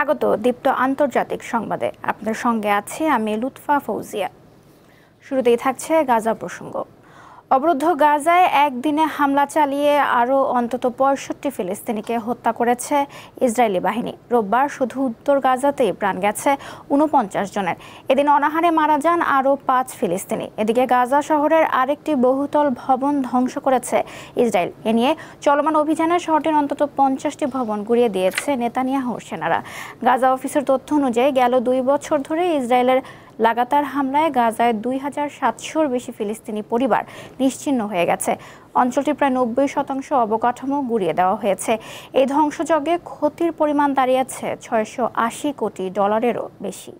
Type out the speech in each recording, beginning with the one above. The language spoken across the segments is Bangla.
স্বাগত দীপ্ত আন্তর্জাতিক সংবাদে। আপনাদের সঙ্গে আছি আমি লুৎফা ফৌজিয়া। শুরুতেই থাকছে গাজা প্রসঙ্গ। অবরুদ্ধ গাজায় একদিনে হামলা চালিয়ে আরও অন্তত ৬৫ ফিলিস্তিনিকে হত্যা করেছে ইসরায়েলি বাহিনী। রোববার শুধু উত্তর গাজাতেই প্রাণ গেছে ৪৯ জনের। এদিন অনাহারে মারা যান আরও ৫ ফিলিস্তিনি। এদিকে গাজা শহরের আরেকটি বহুতল ভবন ধ্বংস করেছে ইসরায়েল। এ নিয়ে চলমান অভিযানে শহরটির অন্তত ৫০টি ভবন গুঁড়িয়ে দিয়েছে নেতানিয়াহুর সেনারা। গাজা অফিসের তথ্য অনুযায়ী গেল ২ বছর ধরে ইসরায়েলের লাগাতার হামলায় গাজায় ২,৭০০-র বেশি ফিলিস্তিনি পরিবার নিশ্চিহ্ন হয়ে গেছে। অঞ্চলটির প্রায় ৯০% অবকাঠামো গুঁড়িয়ে দেওয়া হয়েছে। এই ধ্বংসযজ্ঞে ক্ষতির পরিমাণ দাঁড়িয়েছে $৬৮০ কোটি বেশি।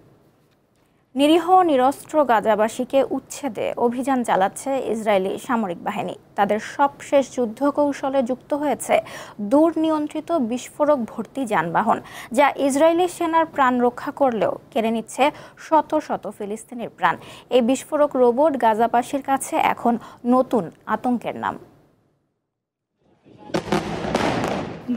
নিরীহ নিরস্ত্র গাজাবাসীকে উচ্ছেদে অভিযান চালাচ্ছে ইসরায়েলি সামরিক বাহিনী। তাদের সবশেষ যুদ্ধ কৌশলে যুক্ত হয়েছে দূরনিয়ন্ত্রিত বিস্ফোরক ভর্তি যানবাহন, যা ইসরায়েলি সেনার প্রাণ রক্ষা করলেও কেড়ে নিচ্ছে শত শত ফিলিস্তিনির প্রাণ। এই বিস্ফোরক রোবট গাজাবাসীর কাছে এখন নতুন আতঙ্কের নাম।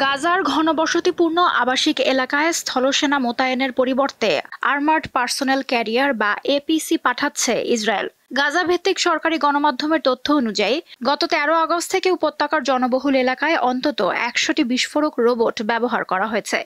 গাজার ঘনবসতিপূর্ণ আবাসিক এলাকায় স্থলসেনা মোতায়েনের পরিবর্তে আর্মার্ড পার্সোনেল ক্যারিয়ার বা এপিসি পাঠাচ্ছে ইসরায়েল। গাজা ভিত্তিক সরকারি গণমাধ্যমের তথ্য অনুযায়ী গত ১৩ আগস্ট থেকে উপত্যকার জনবহুল এলাকায় অন্তত ১০০টি বিস্ফোরক রোবট ব্যবহার করা হয়েছে।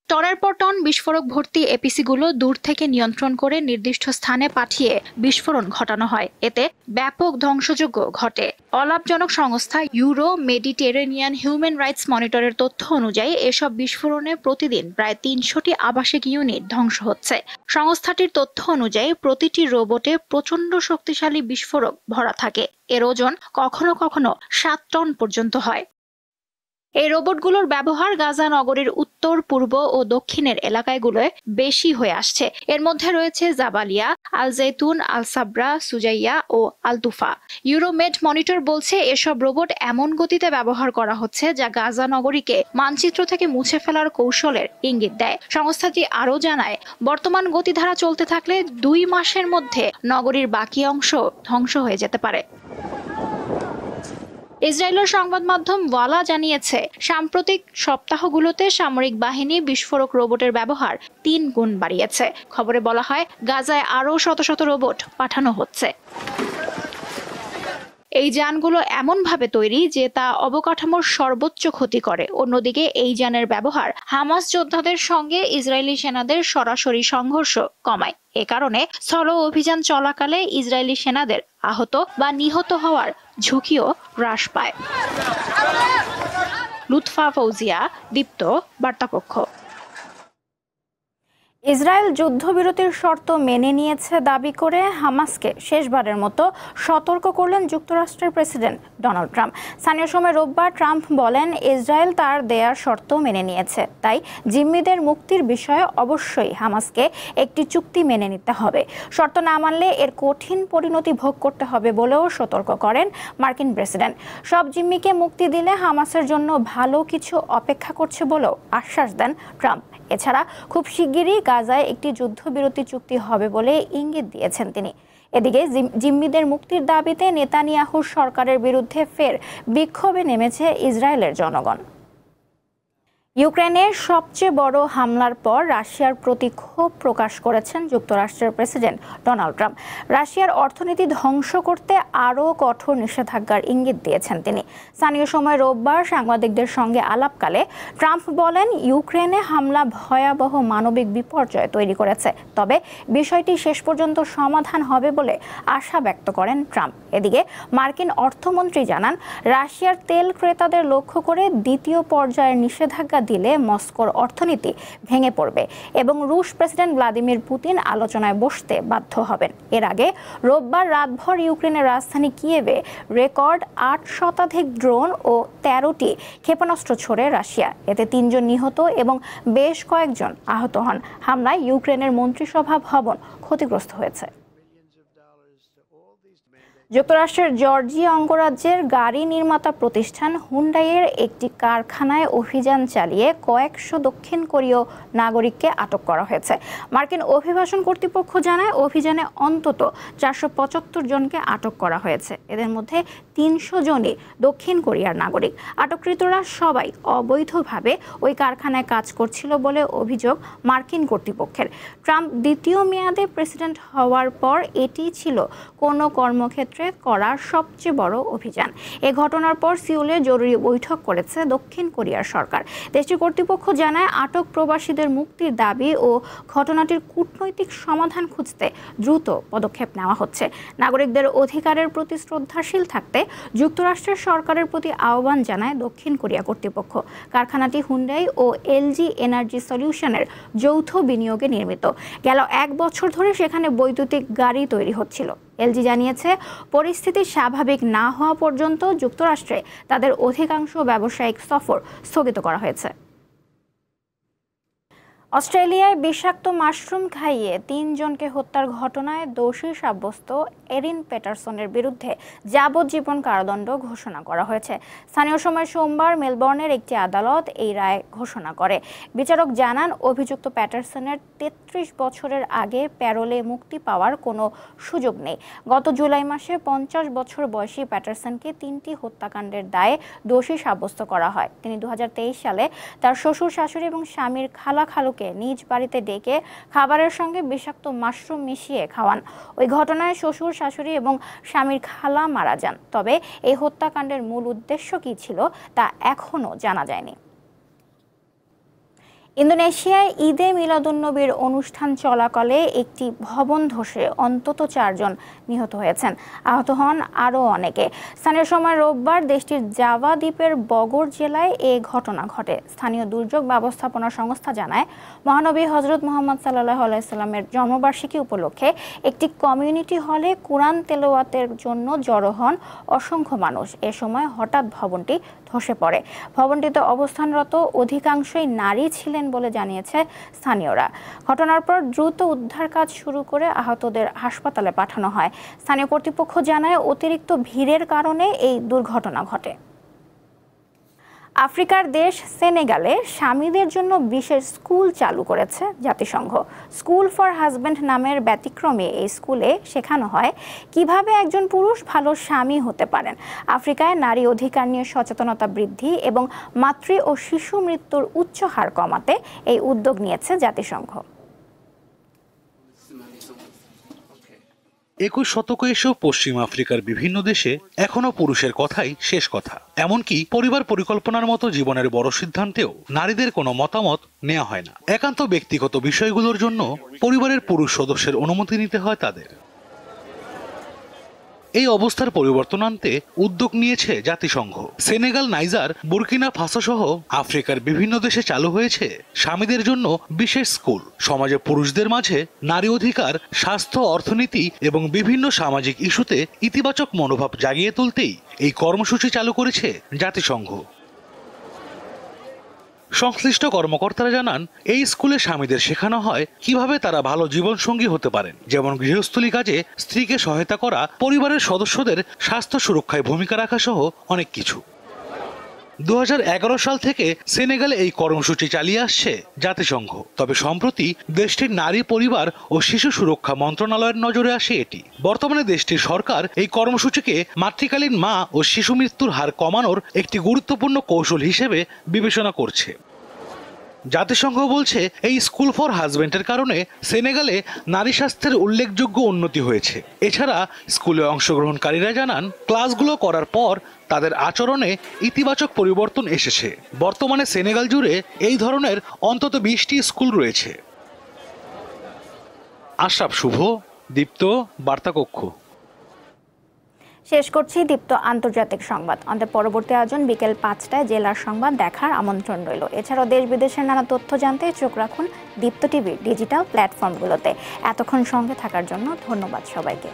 টনের পর টন বিস্ফোরক ভর্তি এপিসিগুলো দূর থেকে নিয়ন্ত্রণ করে নির্দিষ্ট স্থানে পাঠিয়ে বিস্ফোরণ ঘটানো হয়। এতে ব্যাপক ধ্বংসযজ্ঞ ঘটে। অলাভজনক সংস্থা ইউরো মেডিটেরেনিয়ান হিউম্যান রাইটস মনিটরের তথ্য অনুযায়ী এসব বিস্ফোরণে প্রতিদিন প্রায় ৩০০টি আবাসিক ইউনিট ধ্বংস হচ্ছে। সংস্থাটির তথ্য অনুযায়ী প্রতিটি রোবটে প্রচণ্ড শক্তিশালী বিস্ফোরক ভরা থাকে। এর ওজন কখনো কখনো ৭ টন পর্যন্ত হয়। এই রোবটগুলোর ব্যবহার গাজা নগরীর উত্তর, পূর্ব ও দক্ষিণের এলাকাগুলোয় বেশি হয়ে আসছে। এর মধ্যে রয়েছে জাবালিয়া, আল জৈতুন, আল সাবরা, সুজাইয়া ও আল তুফা। ইউরোমেড মনিটর বলছে এসব রোবট এমন গতিতে ব্যবহার করা হচ্ছে যা গাজা নগরীকে মানচিত্র থেকে মুছে ফেলার কৌশলের ইঙ্গিত দেয়। সংস্থাটি আরও জানায়, বর্তমান গতিধারা চলতে থাকলে ২ মাসের মধ্যে নগরীর বাকি অংশ ধ্বংস হয়ে যেতে পারে। ইসরায়েলের সংবাদ মাধ্যম ওয়ালা জানিয়েছে, সাম্প্রতিক সপ্তাহগুলোতে সামরিক বাহিনী বিস্ফোরক রোবটের ব্যবহার ৩ গুণ বাড়িয়েছে। খবরে বলা হয়, গাজায় আরও শত শত রোবট পাঠানো হচ্ছে। এই যানগুলো এমনভাবে তৈরি যে তা অবকাঠামোর সর্বোচ্চ ক্ষতি করে। অন্যদিকে এই যানের ব্যবহার হামাস যোদ্ধাদের সঙ্গে ইসরায়েলি সেনাদের সরাসরি সংঘর্ষ কমায়। এ কারণে স্থল অভিযান চলাকালে ইসরায়েলি সেনাদের আহত বা নিহত হওয়ার ঝুঁকিও হ্রাস পায়। লুৎফা ফৌজিয়া, দীপ্ত বার্তাকক্ষ। ইসরায়েল যুদ্ধবিরতির শর্ত মেনে নিয়েছে দাবি করে হামাসকে শেষবারের মতো সতর্ক করলেন যুক্তরাষ্ট্রের প্রেসিডেন্ট ডোনাল্ড ট্রাম্প। স্থানীয় সময় রোববার ট্রাম্প বলেন, ইসরায়েল তার দেয়ার শর্ত মেনে নিয়েছে, তাই জিম্মিদের মুক্তির বিষয়ে অবশ্যই হামাসকে একটি চুক্তি মেনে নিতে হবে। শর্ত না মানলে এর কঠিন পরিণতি ভোগ করতে হবে বলেও সতর্ক করেন মার্কিন প্রেসিডেন্ট। সব জিম্মিকে মুক্তি দিলে হামাসের জন্য ভালো কিছু অপেক্ষা করছে বলেও আশ্বাস দেন ট্রাম্প। এছাড়া খুব শিগগিরই গাজায় একটি যুদ্ধবিরতি চুক্তি হবে বলে ইঙ্গিত দিয়েছেন তিনি। এদিকে জিম্মিদের মুক্তির দাবিতে নেতানিয়াহুর সরকারের বিরুদ্ধে ফের বিক্ষোভে নেমেছে ইসরায়েলের জনগণ। ইউক্রেনের সবচেয়ে বড় হামলার পর রাশিয়ার প্রতি ক্ষোভ প্রকাশ করেছেন যুক্তরাষ্ট্রের প্রেসিডেন্ট ডোনাল্ড ট্রাম্প। রাশিয়ার অর্থনীতি ধ্বংস করতে আরও কঠোর নিষেধাজ্ঞার ইঙ্গিত দিয়েছেন তিনি। স্থানীয় সময় রোববার সাংবাদিকদের সঙ্গে আলাপকালে ট্রাম্প বলেন, ইউক্রেনে হামলা ভয়াবহ মানবিক বিপর্যয় তৈরি করেছে, তবে বিষয়টি শেষ পর্যন্ত সমাধান হবে বলে আশা ব্যক্ত করেন ট্রাম্প। এদিকে মার্কিন অর্থমন্ত্রী জানান, রাশিয়ার তেল ক্রেতাদের লক্ষ্য করে দ্বিতীয় পর্যায়ের নিষেধাজ্ঞা দিলে মস্কোর অর্থনীতি ভেঙে পড়বে এবং রুশ প্রেসিডেন্ট ভ্লাদিমির পুতিন আলোচনায় বসতে বাধ্য হবেন। এর আগে রোববার রাতভর ইউক্রেনের রাজধানী কিয়েভে রেকর্ড ৮ শতাধিক ড্রোন ও ১৩টি ক্ষেপণাস্ত্র ছোড়ে রাশিয়া। এতে ৩ জন নিহত এবং বেশ কয়েকজন আহত হন। হামলায় ইউক্রেনের মন্ত্রিসভা ভবন ক্ষতিগ্রস্ত হয়েছে। যুক্তরাষ্ট্রের জর্জিয়া অঙ্গরাজ্যের গাড়ি নির্মাতা প্রতিষ্ঠান হুন্ডাইয়ের একটি কারখানায় অভিযান চালিয়ে কয়েকশো দক্ষিণ কোরীয় নাগরিককে আটক করা হয়েছে। মার্কিন অভিবাসন কর্তৃপক্ষ জানায় অভিযানে অন্তত 475 জনকে আটক করা হয়েছে। এদের মধ্যে 300 জনই দক্ষিণ কোরিয়ার নাগরিক। আটককৃতরা সবাই অবৈধভাবে ওই কারখানায় কাজ করছিল বলে অভিযোগ মার্কিন কর্তৃপক্ষের। ট্রাম্প দ্বিতীয় মেয়াদে প্রেসিডেন্ট হওয়ার পর এটি ছিল কোনো কর্মক্ষেত্রে করা সবচেয়ে বড় অভিযান। এ ঘটনার পর সিউলে জরুরি বৈঠক করেছে দক্ষিণ কোরিয়ার সরকার। দেশটির কর্তৃপক্ষ জানায় আটক প্রবাসীদের মুক্তির দাবি ও ঘটনাটির কূটনৈতিক সমাধান খুঁজতে দ্রুত পদক্ষেপ নেওয়া হচ্ছে। নাগরিকদের অধিকারের প্রতি শ্রদ্ধাশীল থাকতে যুক্তরাষ্ট্রের সরকারের প্রতি আহ্বান জানায় দক্ষিণ কোরিয়া কর্তৃপক্ষ। কারখানাটি হুন্ডাই ও এলজি এনার্জি সলিউশনের যৌথ বিনিয়োগে নির্মিত। গেল 1 বছর ধরে সেখানে বৈদ্যুতিক গাড়ি তৈরি হচ্ছিল। এলজি জানিয়েছে পরিস্থিতি স্বাভাবিক না হওয়া পর্যন্ত যুক্তরাষ্ট্রে তাদের অধিকাংশ ব্যবসায়িক সফর স্থগিত করা হয়েছে। অস্ট্রেলিয়ায় বিষাক্ত মাশরুম খাইয়ে 3 জনকে হত্যার ঘটনায় দোষী সাব্যস্ত এরিন পেটারসনের বিরুদ্ধে যাবজ্জীবন কারাদণ্ড ঘোষণা করা হয়েছে। স্থানীয় সময় সোমবার মেলবোর্নের একটি আদালত এই রায় ঘোষণা করে। বিচারক জানান অভিযুক্ত প্যাটারসনের 33 বছরের আগে প্যারোলে মুক্তি পাওয়ার কোনো সুযোগ নেই। গত জুলাই মাসে 50 বছর বয়সী প্যাটারসনকে 3টি হত্যাকাণ্ডের দায়ে দোষী সাব্যস্ত করা হয়। তিনি 2023 সালে তার শ্বশুর শাশুড়ি এবং স্বামীর খালাকে নিজ বাড়িতে ডেকে খাবারের সঙ্গে বিষাক্ত মাশরুম মিশিয়ে খাওয়ান। ওই ঘটনায় শ্বশুর শাশুড়ি এবং স্বামীর খালা মারা যান। তবে এই হত্যাকাণ্ডের মূল উদ্দেশ্য কী ছিল তা এখনও জানা যায়নি। ইন্দোনেশিয়ায় ঈদে মিলাদুন্নবীর অনুষ্ঠান চলাকালে একটি ভবন ধসে অন্তত 4 জন নিহত হয়েছেন। আহত হন আরও অনেকে। স্থানীয় সময় রোববার দেশটির জাভা দ্বীপের বগর জেলায় এ ঘটনা ঘটে। স্থানীয় দুর্যোগ ব্যবস্থাপনা সংস্থা জানায় মহানবী হজরত মুহাম্মদ সাল্লাল্লাহু আলাইহি সাল্লামের জন্মবার্ষিকী উপলক্ষে একটি কমিউনিটি হলে কুরআন তেলাওয়াতের জন্য জড়ো হন অসংখ্য মানুষ। এ সময় হঠাৎ ভবনটি ধসে পড়ে। ভবনটিতে অবস্থানরত অধিকাংশই নারী ছিলেন বলে জানিয়েছে স্থানীয়রা। ঘটনার পর দ্রুত উদ্ধার কাজ শুরু করে আহতদের হাসপাতালে পাঠানো হয়। স্থানীয় কর্তৃপক্ষ জানায় অতিরিক্ত ভিড়ের কারণে এই দুর্ঘটনা ঘটে। আফ্রিকার দেশ সেনেগালে স্বামীদের জন্য বিশেষ স্কুল চালু করেছে জাতিসংঘ। স্কুল ফর হাজব্যান্ড নামের ব্যতিক্রমে এই স্কুলে শেখানো হয় কিভাবে একজন পুরুষ ভালো স্বামী হতে পারেন। আফ্রিকায় নারী অধিকার নিয়ে সচেতনতা বৃদ্ধি এবং মাতৃ ও শিশু মৃত্যুর উচ্চ হার কমাতে এই উদ্যোগ নিয়েছে জাতিসংঘ। 21 শতকে এসেও পশ্চিম আফ্রিকার বিভিন্ন দেশে এখনো পুরুষের কথাই শেষ কথা। এমনকি পরিবার পরিকল্পনার মতো জীবনের বড় সিদ্ধান্তেও নারীদের কোনো মতামত নেওয়া হয় না। একান্ত ব্যক্তিগত বিষয়গুলোর জন্য পরিবারের পুরুষ সদস্যের অনুমতি নিতে হয় তাদের। এই অবস্থার পরিবর্তন আনতে উদ্যোগ নিয়েছে জাতিসংঘ। সেনেগাল, নাইজার, বুর্কিনা ফাসো সহ আফ্রিকার বিভিন্ন দেশে চালু হয়েছে স্বামীদের জন্য বিশেষ স্কুল। সমাজে পুরুষদের মাঝে নারী অধিকার, স্বাস্থ্য, অর্থনীতি এবং বিভিন্ন সামাজিক ইস্যুতে ইতিবাচক মনোভাব জাগিয়ে তুলতেই এই কর্মসূচি চালু করেছে জাতিসংঘ। সংশ্লিষ্ট কর্মকর্তারা জানান এই স্কুলে স্বামীদের শেখানো হয় কিভাবে তারা ভালো জীবনসঙ্গী হতে পারেন, যেমন গৃহস্থলী কাজে স্ত্রীকে সহায়তা করা, পরিবারের সদস্যদের স্বাস্থ্য সুরক্ষায় ভূমিকা রাখা সহ অনেক কিছু। 2011 সাল থেকে সেনেগালে এই কর্মসূচি চালিয়ে আসছে জাতিসংঘ। তবে সম্প্রতি দেশটির নারী, পরিবার ও শিশু সুরক্ষা মন্ত্রণালয়ের নজরে আসে এটি। বর্তমানে দেশটির সরকার এই কর্মসূচিকে মাতৃকালীন মা ও শিশু মৃত্যুর হার কমানোর একটি গুরুত্বপূর্ণ কৌশল হিসেবে বিবেচনা করছে। জাতিসংঘ বলছে এই স্কুল ফর হাজব্যান্ডের কারণে সেনেগালে নারী স্বাস্থ্যের উল্লেখযোগ্য উন্নতি হয়েছে। এছাড়া স্কুলে অংশগ্রহণকারীরা জানান ক্লাসগুলো করার পর তাদের আচরণে ইতিবাচক পরিবর্তন এসেছে। বর্তমানে সেনেগাল জুড়ে এই ধরনের অন্তত 20টি স্কুল রয়েছে। আশরাফ শুভ, দীপ্ত, বার্তাকক্ষ। শেষ করছি দীপ্ত আন্তর্জাতিক সংবাদ। আমাদের পরবর্তী আয়োজন বিকেল 5টায় জেলার সংবাদ দেখার আমন্ত্রণ রইল। এছাড়াও দেশ বিদেশের নানা তথ্য জানতে চোখ রাখুন দীপ্ত টিভির ডিজিটাল প্ল্যাটফর্মগুলোতে। এতক্ষণ সঙ্গে থাকার জন্য ধন্যবাদ সবাইকে।